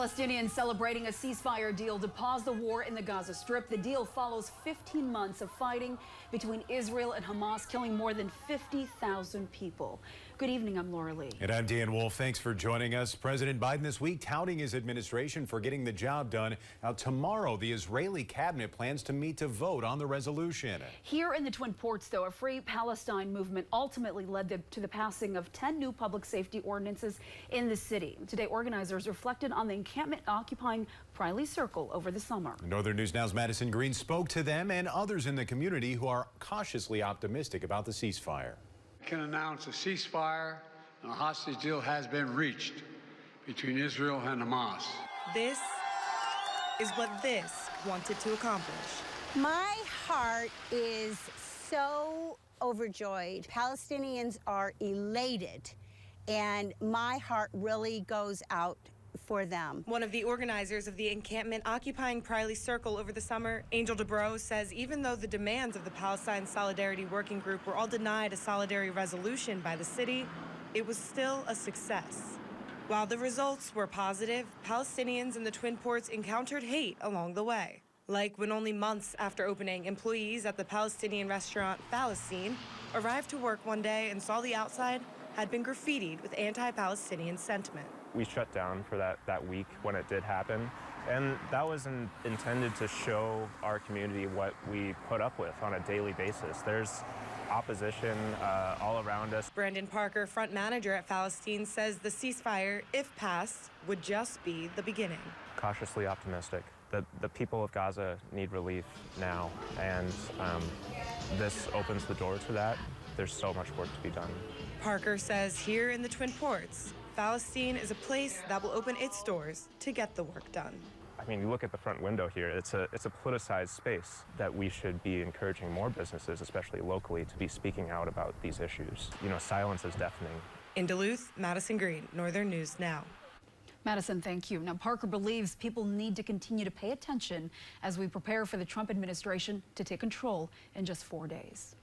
Palestinians celebrating a ceasefire deal to pause the war in the Gaza Strip. The deal follows 15 months of fighting between Israel and Hamas, killing more than 50,000 people. Good evening, I'm Laura Lee. And I'm Dan Wolf. Thanks for joining us. President Biden this week touting his administration for getting the job done. Now, tomorrow, the Israeli cabinet plans to meet to vote on the resolution. Here in the Twin Ports, though, a Free Palestine movement ultimately led to the passing of 10 new public safety ordinances in the city. Today, organizers reflected on the encampment occupying Priley Circle over the summer. Northern News Now's Madison Green spoke to them and others in the community who are cautiously optimistic about the ceasefire. I can announce a ceasefire and a hostage deal has been reached between Israel and Hamas. This is what this wanted to accomplish. My heart is so overjoyed. Palestinians are elated, and my heart really goes out for them. One of the organizers of the encampment occupying Priley Circle over the summer, Angel DeBro, says even though the demands of the Palestine Solidarity Working Group were all denied a solidarity resolution by the city, it was still a success. While the results were positive, Palestinians in the Twin Ports encountered hate along the way. Like when only months after opening, employees at the Palestinian restaurant Palestine arrived to work one day and saw the outside had been graffitied with anti-Palestinian sentiment. We shut down for that week when it did happen, and that was intended to show our community what we put up with on a daily basis. There's opposition all around us. Brandon Parker, front manager at Palestine, says the ceasefire, if passed, would just be the beginning. Cautiously optimistic. The people of Gaza need relief now, and this opens the door to that. There's so much work to be done. Parker says here in the Twin Ports, Palestine is a place that will open its doors to get the work done. I mean, you look at the front window here, it's a politicized space that we should be encouraging more businesses, especially locally, to be speaking out about these issues. You know, silence is deafening. In Duluth, Madison Green, Northern News Now. Madison, thank you. Now, Parker believes people need to continue to pay attention as we prepare for the Trump administration to take control in just 4 days.